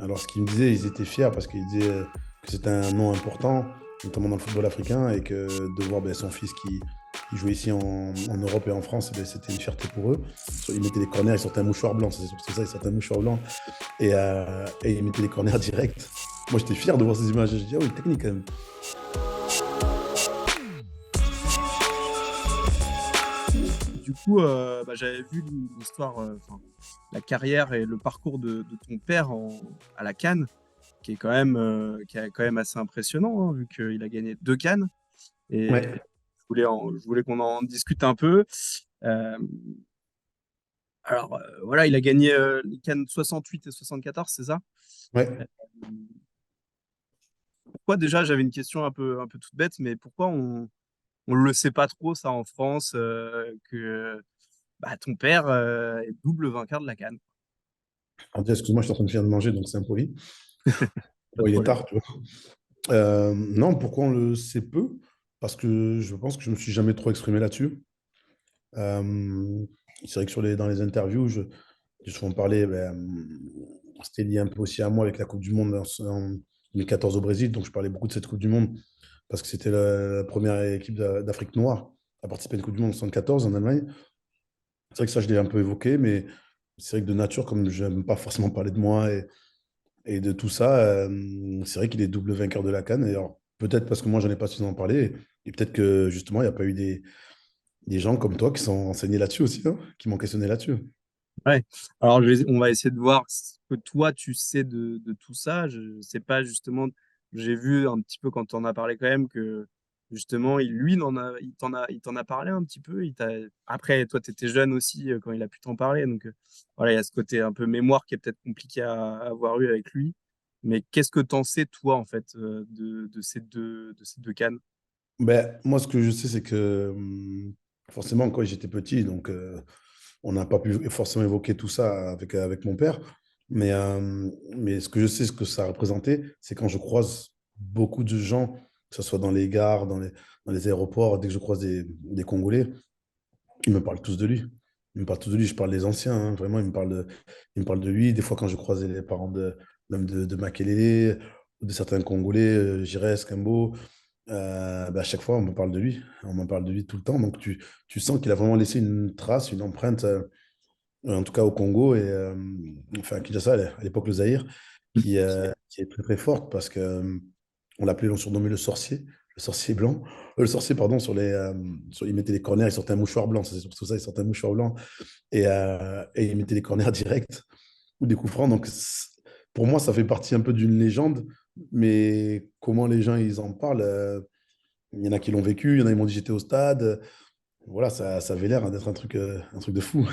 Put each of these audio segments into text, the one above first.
Alors, ce qu'ils me disaient, ils étaient fiers parce qu'ils disaient que c'était un nom important, notamment dans le football africain, et que de voir son fils qui jouait ici en Europe et en France, c'était une fierté pour eux. Ils mettaient les corners, ils sortaient un mouchoir blanc, c'est ça, ils sortaient un mouchoir blanc, et ils mettaient les corners directs. Moi, j'étais fier de voir ces images. Je dis, ah oui, technique quand même. Du coup, j'avais vu l'histoire, enfin, la carrière et le parcours de ton père à la CAN, qui est quand même assez impressionnant, hein, vu qu'il a gagné 2 CAN. Et Ouais, je voulais qu'on en discute un peu. Euh, voilà, il a gagné les CAN 68 et 74, c'est ça? Euh, ouais. Pourquoi déjà, j'avais une question un peu toute bête, mais pourquoi on le sait pas trop ça en France, que ton père est double vainqueur de la CAN? Alors, déjà, excuse-moi, je suis en train de finir de manger, donc c'est impoli. Pas Bon, de il est problème. tard, tu vois. Non, pourquoi on le sait peu? Parce que je pense que je me suis jamais trop exprimé là-dessus. Euh, c'est vrai que dans les interviews, j'ai souvent parlé, c'était lié un peu aussi à moi avec la Coupe du Monde en 2014 au Brésil, donc je parlais beaucoup de cette Coupe du Monde parce que c'était la première équipe d'Afrique noire à participer à une Coupe du Monde en 74 en Allemagne. C'est vrai que ça, je l'ai un peu évoqué, mais c'est vrai que de nature, comme je n'aime pas forcément parler de moi et de tout ça, c'est vrai qu'il est double vainqueur de la CAN. Et alors, peut-être parce que moi, j'en ai pas suffisamment parlé, et peut-être que justement, il n'y a pas eu des gens comme toi qui sont enseignés là-dessus aussi, hein, qui m'ont questionné là-dessus. Ouais. Alors, on va essayer de voir ce que toi, tu sais de tout ça. Je sais pas, justement, j'ai vu un petit peu quand on a parlé quand même que, justement, lui, il t'en a parlé un petit peu. Après, toi, tu étais jeune aussi quand il a pu t'en parler. Donc, voilà, il y a ce côté un peu mémoire qui est peut-être compliqué à avoir eu avec lui. Mais qu'est-ce que t'en sais, toi, en fait, de ces deux cannes? Moi, ce que je sais, c'est que forcément, quand j'étais petit, donc on n'a pas pu forcément évoquer tout ça avec mon père. Mais ce que je sais, ce que ça représentait, c'est quand je croise beaucoup de gens, que ce soit dans les gares, dans les aéroports, dès que je croise des Congolais, ils me parlent tous de lui. Ils me parlent tous de lui. Je parle des anciens, hein, vraiment, ils me parlent de lui. Des fois, quand je croisais les parents même de Makelele, ou de certains Congolais, Giresse, Kimbo, à chaque fois, on me parle de lui. On me parle de lui tout le temps. Donc, tu sens qu'il a vraiment laissé une trace, une empreinte, en tout cas au Congo, et enfin à Kinshasa, à l'époque le Zaïre, qui est très très forte parce que on l'appelait, on surnommait le sorcier blanc, le sorcier, pardon, il mettait les corners, il sortait un mouchoir blanc, c'est surtout ça, il sortait un mouchoir blanc, et il mettait les corners directs ou des coups francs. Donc, pour moi, ça fait partie un peu d'une légende, mais comment les gens ils en parlent, il y en a qui l'ont vécu, il y en a qui m'ont dit j'étais au stade. Voilà, ça avait l'air d'être un truc de fou.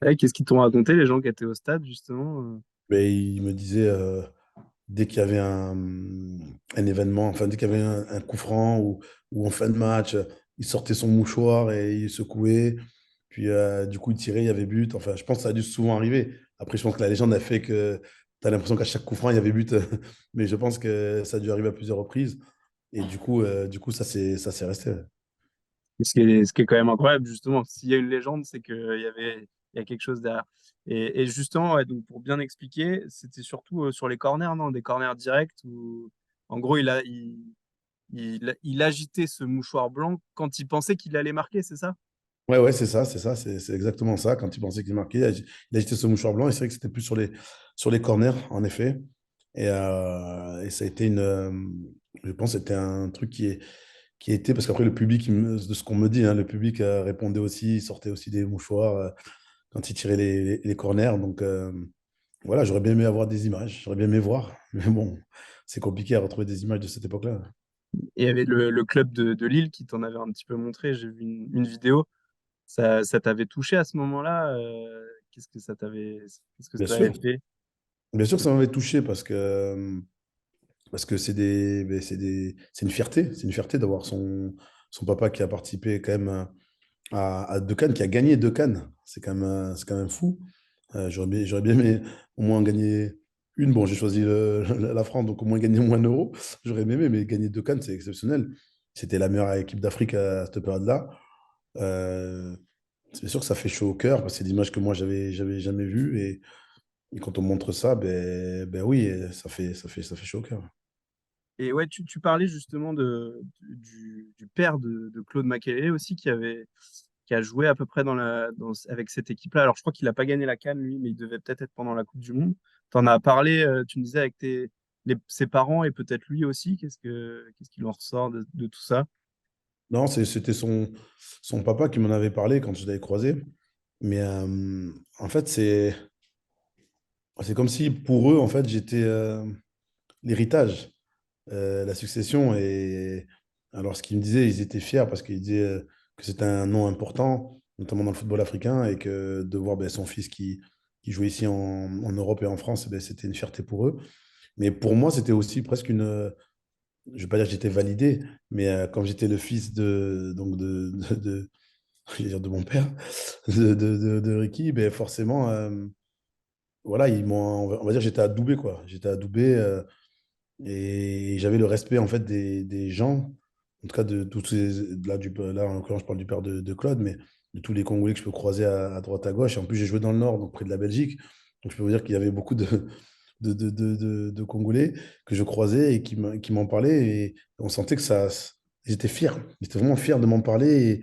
Ouais, qu'est-ce qu'ils t'ont raconté, les gens qui étaient au stade, justement? Mais il me disait, dès qu'il y avait un événement, enfin, dès qu'il y avait un coup franc ou en fin de match, il sortait son mouchoir et il secouait. Puis, du coup, il tirait, il y avait but. Enfin, je pense que ça a dû souvent arriver. Après, je pense que la légende a fait que tu as l'impression qu'à chaque coup franc, il y avait but. Mais je pense que ça a dû arriver à plusieurs reprises. Et du coup ça s'est resté. Et ce qui est quand même incroyable, justement, s'il y a une légende, c'est il y a quelque chose derrière. Et justement, ouais, donc pour bien expliquer, c'était surtout sur les corners, non? Des corners directs où, en gros, il agitait ce mouchoir blanc quand il pensait qu'il allait marquer, c'est ça? Ouais, ouais, c'est exactement ça. Quand il pensait qu'il marquait, il agitait ce mouchoir blanc. Et c'est vrai que c'était plus sur les corners, en effet. Et ça a été je pense que c'était un truc qui était, parce qu'après, le public, de ce qu'on me dit, hein, le public répondait aussi, il sortait aussi des mouchoirs quand il tirait les corners. Donc, voilà, j'aurais bien aimé avoir des images, j'aurais bien aimé voir. Mais bon, c'est compliqué à retrouver des images de cette époque-là. Et il y avait le club de Lille qui t'en avait un petit peu montré. J'ai vu une vidéo. Ça t'avait touché à ce moment-là? Qu'est-ce que ça Bien t'avait sûr. fait? Bien sûr que ça m'avait touché parce que c'est une fierté. C'est une fierté d'avoir son papa qui a participé quand même à deux CAN, qui a gagné deux CAN. C'est quand même fou. J'aurais bien aimé au moins gagner une. Bon, j'ai choisi la France, donc au moins gagner moins d'euros. J'aurais bien aimé, mais gagner deux CAN, c'est exceptionnel. C'était la meilleure équipe d'Afrique à cette période-là. Euh, c'est sûr que ça fait chaud au cœur, parce que c'est des images que moi, j'avais jamais vues. Et quand on montre ça, ben oui, ça fait chaud au cœur. Et ouais, tu parlais justement du père de Claude Makélélé aussi, qui a joué à peu près avec cette équipe-là. Alors, je crois qu'il n'a pas gagné la CAN, lui, mais il devait peut-être être pendant la Coupe du Monde. Tu en as parlé, tu me disais, avec ses parents et peut-être lui aussi. Qu'est-ce qu'il en ressort de tout ça? Non, c'était son papa qui m'en avait parlé quand je l'avais croisé. Mais en fait, c'est comme si pour eux, en fait, j'étais l'héritage, la succession. Et alors, ce qu'ils me disaient, ils étaient fiers parce qu'ils disaient que c'était un nom important, notamment dans le football africain, et que de voir ben, son fils qui jouait ici en Europe et en France, ben, c'était une fierté pour eux. Mais pour moi, c'était aussi presque je ne vais pas dire que j'étais validé, mais comme j'étais le fils je vais dire de mon père, de Ricky, ben forcément, voilà, on va dire que j'étais adoubé, quoi. J'étais adoubé et j'avais le respect, en fait, des gens, en tout cas, de tous là, en l'occurrence, je parle du père de Claude, mais de tous les Congolais que je peux croiser à droite, à gauche. Et en plus, j'ai joué dans le Nord, donc près de la Belgique. Donc, je peux vous dire qu'il y avait beaucoup de Congolais que je croisais et qui m'en parlaient. Et on sentait que ça. Ils étaient fiers. Ils étaient vraiment fiers de m'en parler.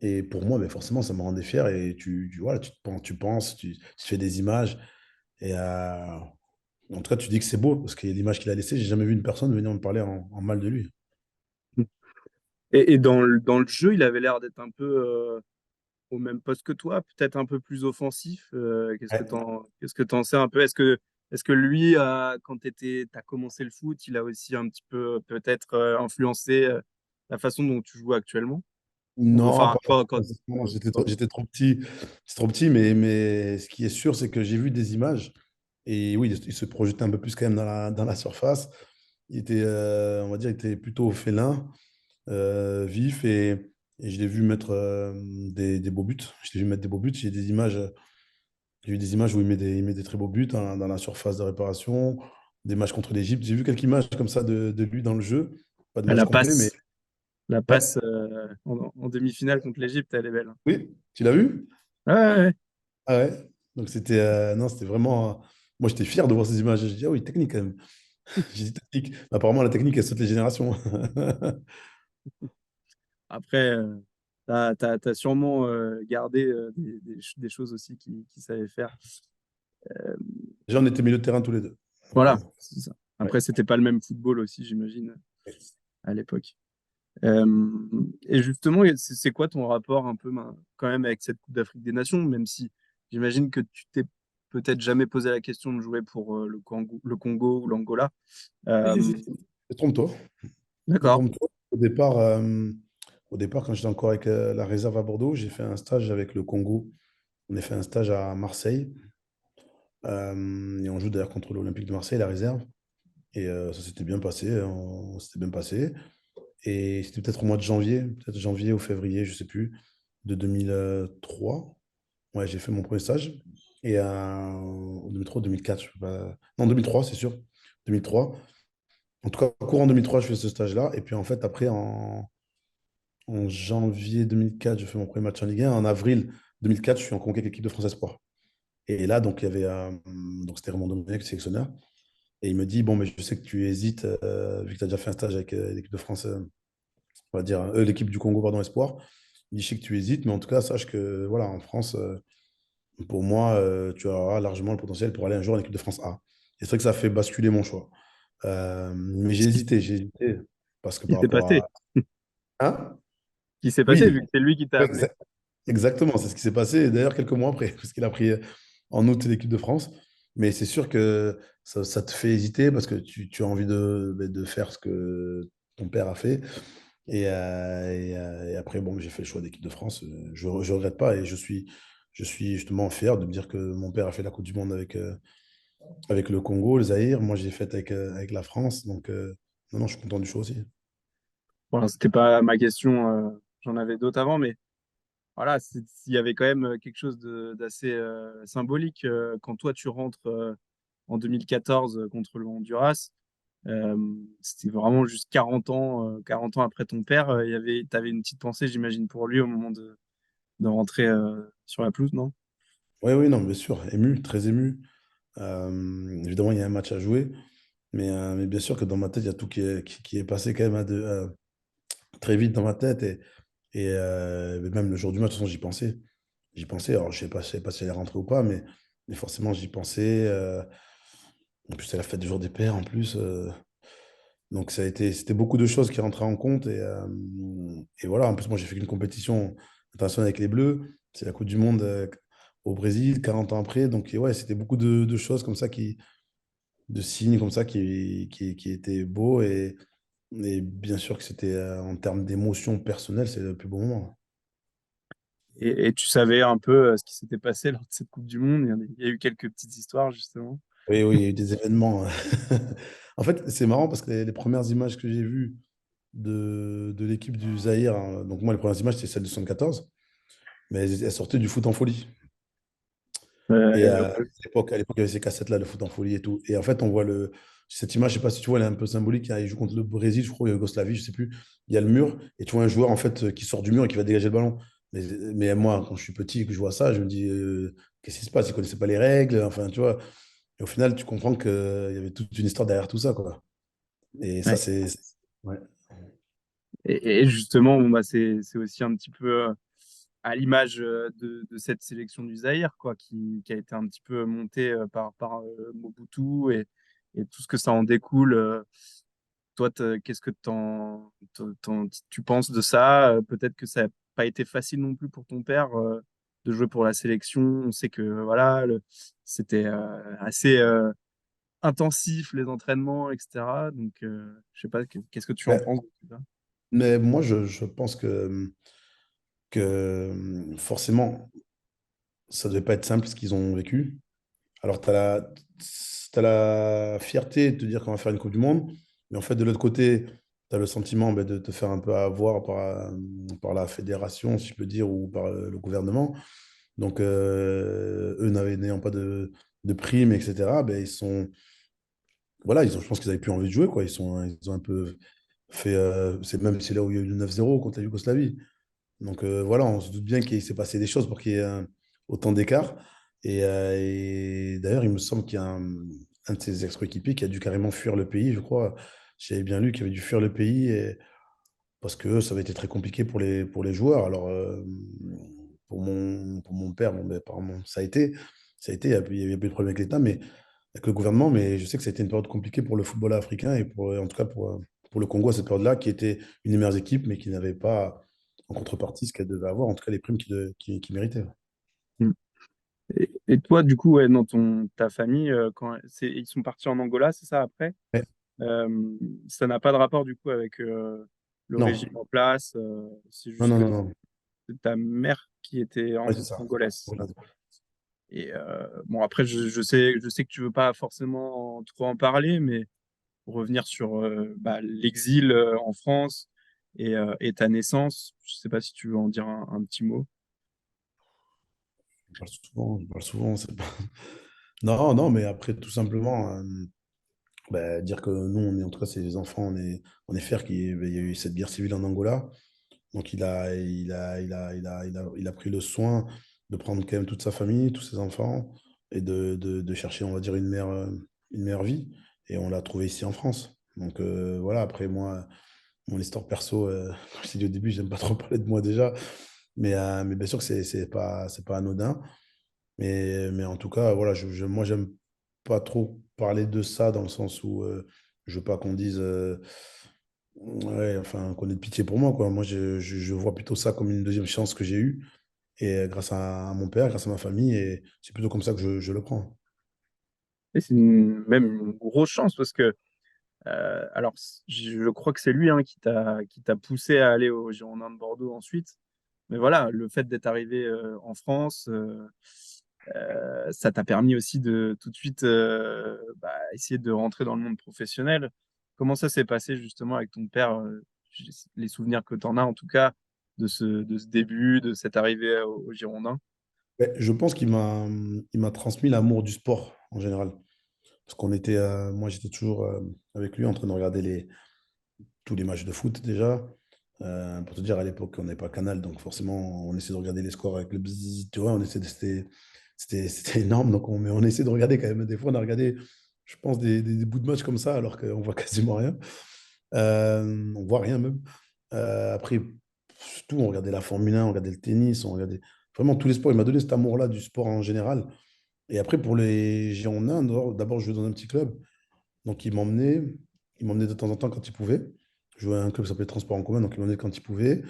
Et pour moi, ben forcément, ça me rendait fier. Et voilà, tu penses, tu fais des images. Et en tout cas, tu dis que c'est beau parce que l'image qu'il a laissée, j'ai jamais vu une personne venir me parler en mal de lui. Et dans le jeu, il avait l'air d'être un peu au même poste que toi, peut-être un peu plus offensif. Ouais. Qu'est-ce que t'en sais un peu? Est-ce que lui, quand t'as commencé le foot, il a aussi un petit peu peut-être influencé la façon dont tu joues actuellement? Ou Non, enfin, pas forcément, j'étais trop petit. C'est trop petit, mais ce qui est sûr, c'est que j'ai vu des images. Et oui, il se projetait un peu plus quand même dans la surface. Il était, on va dire, il était plutôt félin, vif, et je l'ai vu mettre des beaux buts. Je l'ai vu mettre des beaux buts. J'ai vu des images où il met des très beaux buts hein, dans la surface de réparation, des matchs contre l'Égypte. J'ai vu quelques images comme ça de lui dans le jeu. Pas de à match complet, mais la ouais. passe en demi-finale contre l'Égypte, elle est belle, hein. Oui, tu l'as vu? Ouais, ouais, ouais. Ah ouais. Donc c'était non, c'était vraiment. Moi, j'étais fier de voir ces images. Je dis, ah oui, technique quand même. J'ai dit technique. Apparemment, la technique, elle saute les générations. Après, t'as sûrement gardé des choses aussi qu'il savait faire. Euh, Déjà, on était milieu de terrain tous les deux. Donc, voilà, c'est ça. ouais. Après, c'était pas le même football aussi, j'imagine, à l'époque. Euh, et justement, c'est quoi ton rapport un peu quand même avec cette Coupe d'Afrique des Nations, même si j'imagine que tu t'es peut-être jamais posé la question de jouer pour le Congo ou l'Angola. Si, Euh, si, si. Détrompe-toi. d'accord. Détrompe-toi. Au départ, quand j'étais encore avec la réserve à Bordeaux, j'ai fait un stage avec le Congo. On a fait un stage à Marseille. Et on joue d'ailleurs contre l'Olympique de Marseille, la réserve. Et ça s'était bien passé. On s'était bien passé. Et c'était peut-être au mois de janvier, peut-être janvier ou février, je sais plus, de 2003. Ouais, j'ai fait mon premier stage. Et en 2003, 2004, je sais pas. Non, 2003, c'est sûr. 2003. En tout cas, courant 2003, je fais ce stage-là. Et puis en fait, après, en janvier 2004, je fais mon premier match en Ligue 1. En avril 2004, je suis en conquête avec l'équipe de France Espoir. Et là, donc, il y avait, donc c'était Raymond Domenech, le sélectionneur. Et il me dit, bon, mais je sais que tu hésites, vu que tu as déjà fait un stage avec l'équipe de France, on va dire, l'équipe du Congo, pardon, Espoir. Il dit, je sais que tu hésites, mais en tout cas, sache que, voilà, en France, pour moi, tu auras largement le potentiel pour aller un jour en équipe de France A. Et c'est vrai que ça a fait basculer mon choix. Mais j'ai hésité, parce que Qui par s'est rapport passé? à... Hein? Qui s'est passé, Oui, vu que c'est lui qui t'a ouais, appelé. exactement, c'est ce qui s'est passé, et d'ailleurs, quelques mois après, parce qu'il a pris en août l'équipe de France. Mais c'est sûr que ça te fait hésiter, parce que tu as envie de faire ce que ton père a fait. Et après, bon, j'ai fait le choix d'équipe de France. Je ne regrette pas et je suis justement fier de me dire que mon père a fait la Coupe du Monde avec le Congo, le Zaïre. Moi, j'ai fait avec la France. Donc, non, non, je suis content du choix aussi. Bon, c'était pas ma question, j'en avais d'autres avant, mais voilà, il y avait quand même quelque chose d'assez symbolique quand toi tu rentres en 2014 contre le Honduras. Euh, C'était vraiment juste 40 ans après ton père. T'avais une petite pensée, j'imagine, pour lui au moment de rentrer sur la pelouse, non? Oui, oui, non, bien sûr. Ému, très ému. Évidemment, il y a un match à jouer, mais bien sûr que dans ma tête, il y a tout qui est passé quand même très vite dans ma tête. Mais même le jour du match, de toute façon, j'y pensais. J'y pensais. Alors, je sais pas si elle est rentrée ou pas, mais forcément, j'y pensais. En plus, c'est la fête du jour des pères, en plus. Donc, c'était beaucoup de choses qui rentraient en compte. Et voilà, en plus, moi, j'ai fait une compétition internationale avec les Bleus. C'est la Coupe du Monde au Brésil, 40 ans après. Donc, et ouais, c'était beaucoup de choses comme ça, de signes comme ça qui étaient beaux. Et bien sûr que c'était, en termes d'émotion personnelle, c'est le plus beau moment. Et tu savais un peu ce qui s'était passé lors de cette Coupe du Monde. Il y a eu quelques petites histoires, justement. Oui, oui, il y a eu des événements. En fait, c'est marrant parce que les premières images que j'ai vues de l'équipe du Zaïre, hein, donc moi, les premières images, c'est celle de 74, mais elles sortaient du foot en folie. Et Ouais. à l'époque, il y avait ces cassettes-là, le foot en folie et tout. Et en fait, on voit cette image, je sais pas si tu vois, elle est un peu symbolique, hein. Il joue contre le Brésil, je crois, ou Yougoslavie, je sais plus. Il y a le mur, et tu vois un joueur, en fait, qui sort du mur et qui va dégager le ballon. Mais moi, quand je suis petit et que je vois ça, je me dis, qu'est-ce qui se passe? Ils connaissaient pas les règles, enfin, tu vois. Et au final, tu comprends qu'il y avait toute une histoire derrière tout ça, quoi. Et ça, Ouais. ouais. Et justement, bon, bah, c'est aussi un petit peu à l'image de cette sélection du Zaïre, quoi, qui a été un petit peu montée par Mobutu et tout ce que ça en découle. Toi, qu'est-ce que tu penses de ça? Peut-être que ça n'a pas été facile non plus pour ton père de jouer pour la sélection. On sait que voilà, c'était assez intensif, les entraînements, etc. Donc, je sais pas, qu'est-ce que tu en Mais, penses de tout ça? mais moi, je pense que forcément, ça devait pas être simple ce qu'ils ont vécu. Alors, t'as la fierté de te dire qu'on va faire une Coupe du Monde, mais en fait, de l'autre côté, tu as le sentiment de te faire un peu avoir par la fédération, si je peux dire, ou par le gouvernement. Donc, eux n'ayant pas de primes, etc., ben, voilà, je pense qu'ils avaient plus envie de jouer, quoi. Ils ont un peu fait. C'est là où il y a eu le 9-0 contre la Yougoslavie. Donc voilà, on se doute bien qu'il s'est passé des choses pour qu'il y ait autant d'écart. Et d'ailleurs, il me semble qu'il y a un de ses ex-coéquipiers qui a dû carrément fuir le pays, je crois. J'avais bien lu qu'il avait dû fuir le pays parce que ça avait été très compliqué pour les joueurs. Alors, pour mon père, bon, ben, apparemment, ça a été, il y a eu des problèmes avec l'État, mais avec le gouvernement, mais je sais que ça a été une période compliquée pour le football africain et en tout cas pour le Congo à cette période-là, qui était une des meilleures équipes, mais qui n'avait pas en contrepartie ce qu'elle devait avoir, en tout cas les primes qu'il méritait. Mm. Et toi, du coup, ouais, dans ta famille, ils sont partis en Angola, c'est ça, après? Ouais. Euh, Ça n'a pas de rapport, du coup, avec le régime Non, en place. C'est non, juste non, que non, non. c'est ta mère qui était Ouais, c'est ça. angolaise. Voilà. Et bon, après, je sais que tu veux pas forcément trop en parler, mais pour revenir sur bah, l'exil en France et ta naissance, je sais pas si tu veux en dire un petit mot. Je parle souvent. Non, non, mais après, tout simplement, bah, dire que nous, en tout cas, c'est les enfants, on est fiers qu'il y ait eu cette guerre civile en Angola. Donc, il a pris le soin de prendre quand même toute sa famille, tous ses enfants, et de chercher, on va dire, une meilleure vie. Et on l'a trouvé ici en France. Donc, voilà, après, moi, mon histoire perso, comme je t'ai dit au début, j'aime pas trop parler de moi déjà. Mais bien sûr que c'est pas anodin. Mais en tout cas, voilà, moi, j'aime pas trop parler de ça dans le sens où je veux pas qu'on dise. Ouais, enfin, qu'on ait de pitié pour moi, quoi. Moi, je vois plutôt ça comme une deuxième chance que j'ai eue, et grâce à mon père, grâce à ma famille, et c'est plutôt comme ça que je le prends. Et c'est même une grosse chance parce que, alors, je crois que c'est lui hein, qui t'a poussé à aller au Girondin de Bordeaux ensuite. Mais voilà, le fait d'être arrivé en France, ça t'a permis aussi de tout de suite bah, essayer de rentrer dans le monde professionnel. Comment ça s'est passé justement avec ton père, les souvenirs que tu en as en tout cas de ce début, de cette arrivée au Girondin? Mais je pense qu'il m'a transmis l'amour du sport en général. Parce moi, j'étais toujours avec lui en train de regarder tous les matchs de foot déjà. Pour te dire, à l'époque, on n'avait pas Canal, donc forcément, on essayait de regarder les scores avec le bzzz, tu vois, on essayait de. c'était énorme. Donc, mais on essaie de regarder quand même. Des fois, on a regardé, je pense, des bouts de match comme ça, alors qu'on voit quasiment rien. On voit rien même. Après, tout, on regardait la Formule 1, on regardait le tennis, on regardait vraiment tous les sports. Il m'a donné cet amour-là du sport en général. Et après, pour les Girondins, d'abord, je jouais dans un petit club. Donc, il m'emmenait de temps en temps quand il pouvait. Je jouais à un club qui s'appelait Transport en commun, donc il m'emmenait quand il pouvait.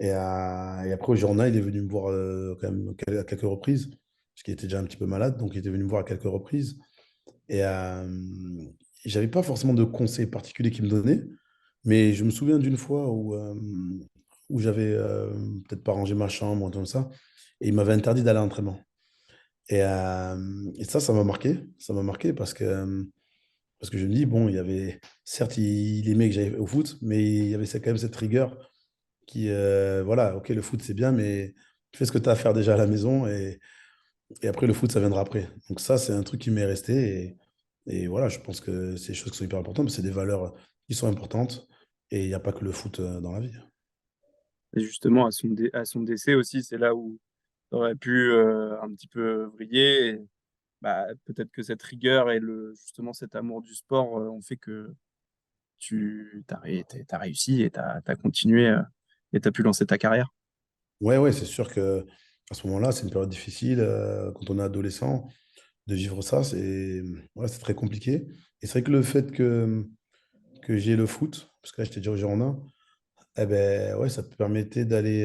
Et après, au Girondins, il est venu me voir quand même à quelques reprises, parce qu'il était déjà un petit peu malade, donc il était venu me voir à quelques reprises. Et j'avais pas forcément de conseils particuliers qu'il me donnait, mais je me souviens d'une fois où j'avais peut-être pas rangé ma chambre ou un truc comme ça, et il m'avait interdit d'aller à l'entraînement. Et ça m'a marqué. Ça m'a marqué parce que je me dis, bon, il y avait, certes, il aimait que j'aille au foot, mais il y avait quand même cette rigueur qui, voilà, ok, le foot c'est bien, mais tu fais ce que tu as à faire déjà à la maison et après le foot ça viendra après. Donc ça, c'est un truc qui m'est resté et voilà, je pense que c'est des choses qui sont hyper importantes, mais c'est des valeurs qui sont importantes et il n'y a pas que le foot dans la vie. Et justement, à son décès aussi, c'est là où tu aurais pu un petit peu vriller. Et, bah, peut-être que cette rigueur et justement cet amour du sport ont fait que t'as réussi et t'as continué et t'as pu lancer ta carrière. Ouais, ouais, c'est sûr que à ce moment-là, c'est une période difficile quand on est adolescent de vivre ça, c'est très compliqué. Et c'est vrai que le fait que j'ai le foot, parce que là j'étais déjà au Girondin, eh ben ouais, ça te permettait d'aller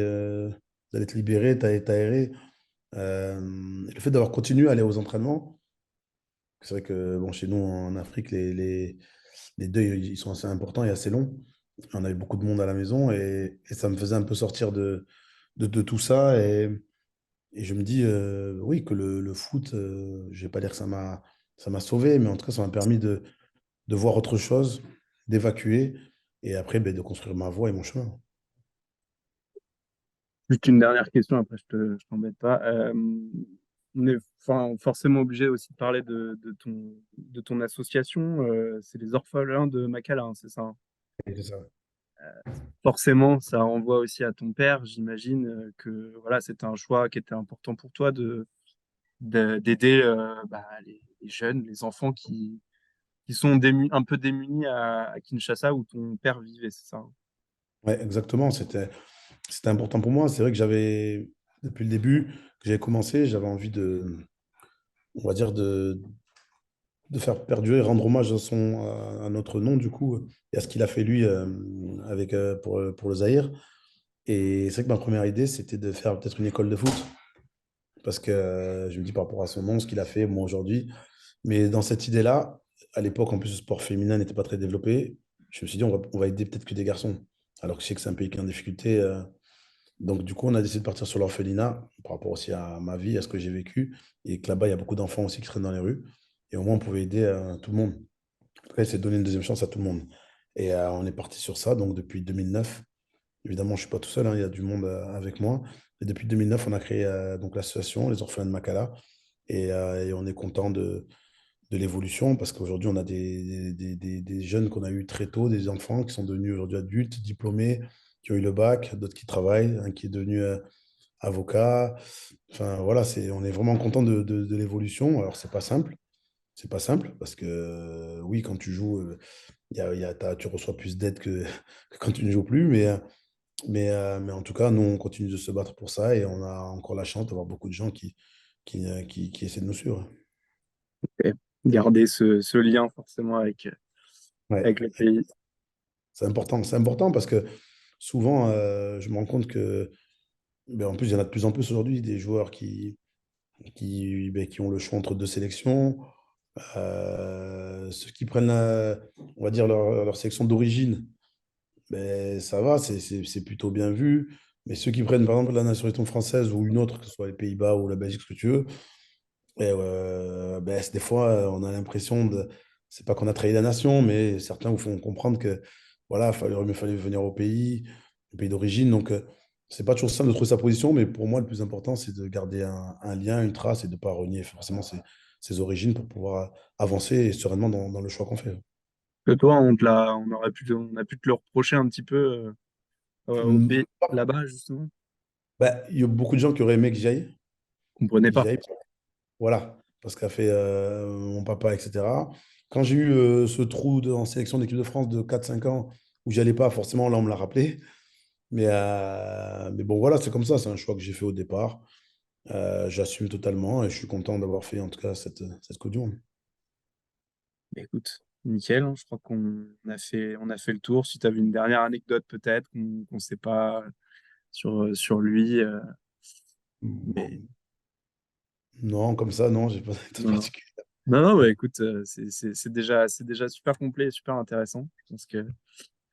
te libérer, t'aérer. Et le fait d'avoir continué à aller aux entraînements, c'est vrai que bon, chez nous en Afrique, les deuils ils sont assez importants et assez longs. On avait beaucoup de monde à la maison et ça me faisait un peu sortir de tout ça. Et je me dis, oui, que le foot, je vais pas dire que ça m'a sauvé, mais en tout cas, ça m'a permis de voir autre chose, d'évacuer et après ben, de construire ma voie et mon chemin. Juste une dernière question, après je t'embête pas. On est forcément obligé aussi de parler de ton association. C'est les orphelins de Makala, hein, c'est ça, hein. Et c'est ça. Forcément, ça renvoie aussi à ton père. J'imagine que voilà, c'était un choix qui était important pour toi d'aider bah, les jeunes, les enfants qui sont un peu démunis à Kinshasa où ton père vivait, c'est ça, hein. Ouais, exactement. C'était important pour moi. C'est vrai que depuis le début que j'avais commencé, j'avais envie on va dire, de faire perdurer, rendre hommage à notre nom, du coup, et à ce qu'il a fait lui pour le Zaïre. Et c'est vrai que ma première idée, c'était de faire peut-être une école de foot, parce que je me dis par rapport à son nom, ce qu'il a fait, moi, aujourd'hui. Mais dans cette idée-là, à l'époque, en plus, le sport féminin n'était pas très développé. Je me suis dit, on va aider peut-être que des garçons. Alors que je sais que c'est un pays qui est en difficulté. Donc, du coup, on a décidé de partir sur l'orphelinat par rapport aussi à ma vie, à ce que j'ai vécu. Et que là-bas, il y a beaucoup d'enfants aussi qui traînent dans les rues. Et au moins, on pouvait aider tout le monde. En tout cas, c'est de donner une deuxième chance à tout le monde. Et on est parti sur ça. Donc, depuis 2009, évidemment, je ne suis pas tout seul, hein, il y a du monde avec moi. Et depuis 2009, on a créé donc l'association Les Orphelins de Makala. Et on est content de l'évolution parce qu'aujourd'hui, on a des jeunes qu'on a eu très tôt, des enfants qui sont devenus aujourd'hui adultes, diplômés, qui ont eu le bac, d'autres qui travaillent, un qui est devenu avocat. Enfin, voilà, on est vraiment content de l'évolution. Alors, c'est pas simple. C'est pas simple parce que, oui, quand tu joues, tu reçois plus d'aide que quand tu ne joues plus. Mais en tout cas, nous, on continue de se battre pour ça et on a encore la chance d'avoir beaucoup de gens qui essaient de nous suivre. Et garder ce lien forcément Ouais. avec le pays. C'est important. C'est important parce que souvent, je me rends compte que, ben, en plus, il y en a de plus en plus aujourd'hui, des joueurs qui ont le choix entre deux sélections. Ceux qui prennent, on va dire, leur sélection d'origine, ben, ça va, c'est plutôt bien vu. Mais ceux qui prennent, par exemple, la nationalité française ou une autre, que ce soit les Pays-Bas ou la Belgique, ce que tu veux, et, ben, des fois, on a l'impression de. C'est pas qu'on a trahi la nation, mais certains vous font comprendre que voilà, il fallait venir au pays d'origine. Donc, c'est pas toujours simple de trouver sa position, mais pour moi, le plus important, c'est de garder un lien, une trace et de ne pas renier forcément ses origines pour pouvoir avancer sereinement dans le choix qu'on fait. Que toi, on a pu te le reprocher un petit peu au Hum, pays là-bas, justement. bah, il y a beaucoup de gens qui auraient aimé que j'y aille. Comprenez pas. Voilà, parce qu'a fait mon papa, etc. Quand j'ai eu ce trou en sélection d'équipe de France de 4 5 ans où j'allais pas, forcément, là, on me l'a rappelé. Mais bon, voilà, c'est comme ça, c'est un choix que j'ai fait au départ. J'assume totalement et je suis content d'avoir fait, en tout cas, cette Coupe du Monde. Bah, écoute, nickel, hein, je crois on a fait le tour. Si tu avais une dernière anecdote peut-être qu'on ne sait pas sur lui, mais Bon, non, comme ça, non, j'ai pas de non, non. particulier. Non, non, bah, écoute, c'est déjà super complet et super intéressant. Je pense que,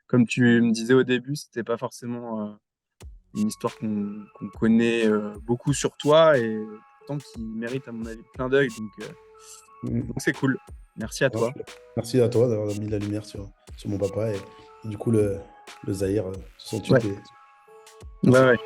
comme tu me disais au début, c'était pas forcément une histoire qu'on connaît beaucoup sur toi et pourtant qui mérite, à mon avis, plein d'œil. Donc c'est cool. Merci à Non, toi. merci à toi d'avoir mis la lumière sur mon papa et du coup le Zahir Ouais, 68. ouais, Merci. ouais.